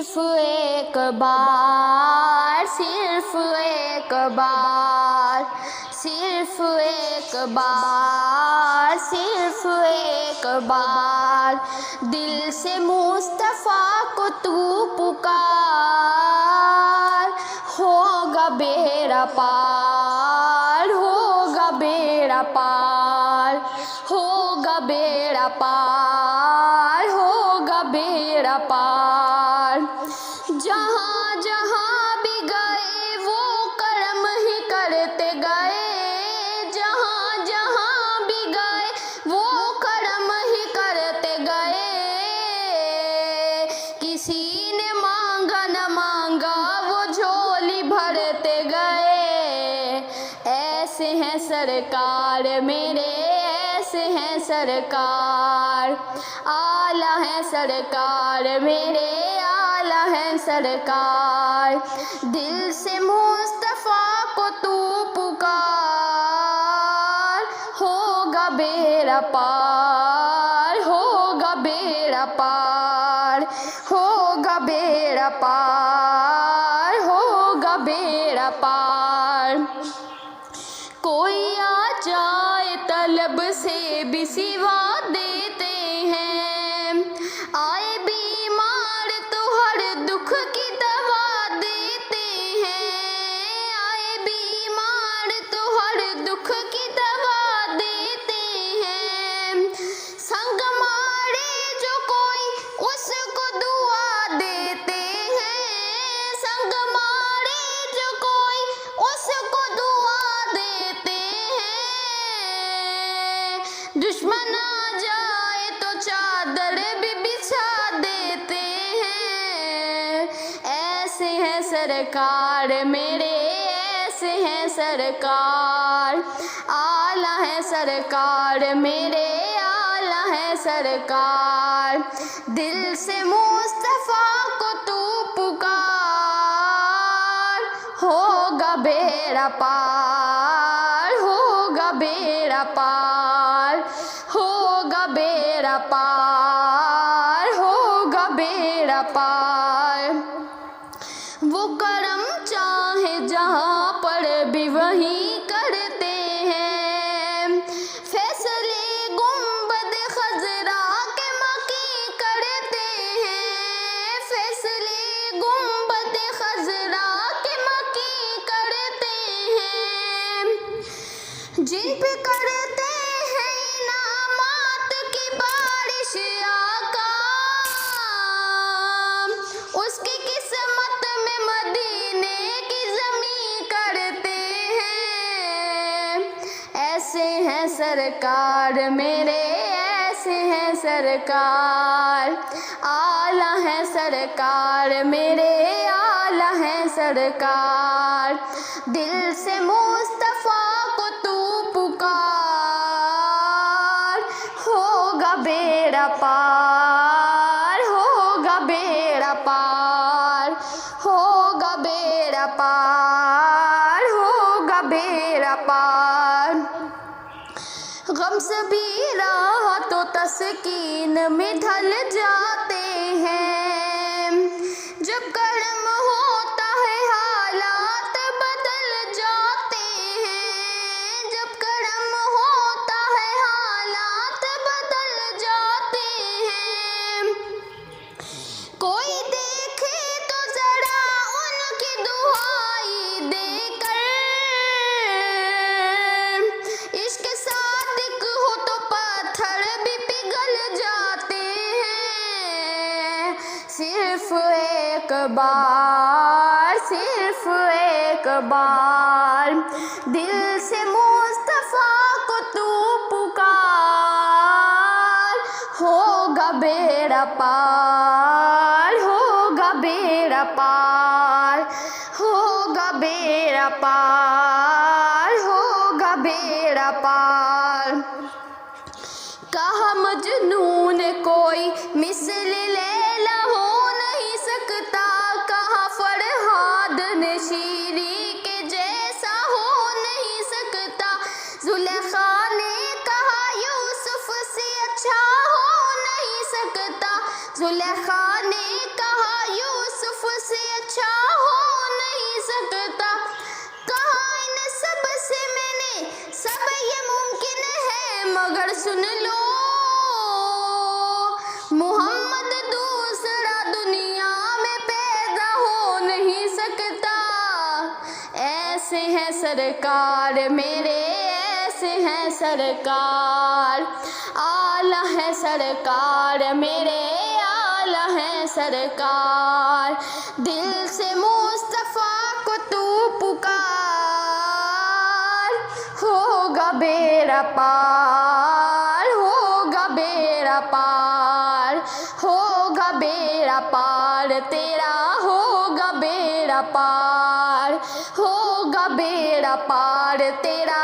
सिर्फ एक बार, सिर्फ एक बार, सिर्फ एक बार, सिर्फ एक बार दिल से मुस्तफ़ा को तू पुकार, होगा बेड़ा पार, होगा बेड़ा पार, होगा बेड़ा पार, होगा बेड़ा पार। जहाँ जहाँ भी गए वो कर्म ही करते गए, जहाँ जहाँ भी गए वो कर्म ही करते गए। किसी ने मांगा न मांगा वो झोली भरते गए। ऐसे हैं सरकार मेरे, ऐसे हैं सरकार, आला है सरकार मेरे, आला है सरकार। दिल से मुस्तफ़ा को तू पुकार, होगा बेड़ा पार, होगा बेड़ा पार, होगा बेड़ा पार, होगा बेड़ा पार। कोई आ जाए तलब से भी सिवा देते हैं, आए बीमार तो हर दुख की दवा देते हैं, आए बीमार तो हर दुख की दवा देते हैं। संग मारे जो कोई उसको दुआ देते हैं, संग मारे जो कोई उसको दुआ देते हैं। दुश्मन आ जाए तो चादर भी बिछा देते हैं। ऐसे है सरकार मेरे, ऐसे है सरकार, आला है सरकार मेरे, आला है सरकार। दिल से मुस्तफ़ा को तू पुकार, होगा बेड़ा पार, होगा बेड़ा पार, होगा बेड़ा पार, होगा बेड़ा पार। वो करम चाहे जहाँ पर भी वहीं करते हैं, फैसले गुंबद खजरा के मकी करते हैं, फैसले गुंबद खजरा के मकी करते हैं। जिन पे करते हैं इनामात की बारिश आका, उसकी किस्मत में मदीने की ज़मीं करते हैं। ऐसे हैं सरकार मेरे, ऐसे हैं सरकार, आला है सरकार मेरे, आला है सरकार। दिल से मुस्तफ़ा को तू पुकार, होगा बेड़ा पार, होगा बेड़ा पार, होगा बेड़ा पार, होगा बेड़ा पार। गम सभी राहतों तस्कीन में ढल जाते हैं, जब कर्म होता है हालात बदल जाते हैं, जब कर्म होता है हालात बदल जाते हैं। कोई देखे तो जरा उनकी दुआई देकर, इश्क सादिक हो तो पत्थर भी पिघल जाते हैं। सिर्फ एक बार, सिर्फ एक बार दिल से मुस्तफ़ा को तू पुकार, होगा बेड़ा पार, होगा बेड़ा पार, होगा बेड़ा पार, होगा बेड़ा पार। कहा मजनून कोई मिसल लैला हो नहीं सकता, कहा फरहाद ने शीरी के जैसा हो नहीं सकता। जुलेखा ने कहा यूसुफ से अच्छा हो नहीं सकता, जुलेखा ने कहा यूसुफ सरकार, मेरे ऐसे हैं सरकार। आला है सरकार, मेरे आला है सरकार। दिल से मुस्तफ़ा को तू पुकार, होगा बेड़ा पार, होगा बेड़ा पार, होगा बेड़ा पार तेरा, होगा बेड़ा पार, होगा बेड़ा पार तेरा,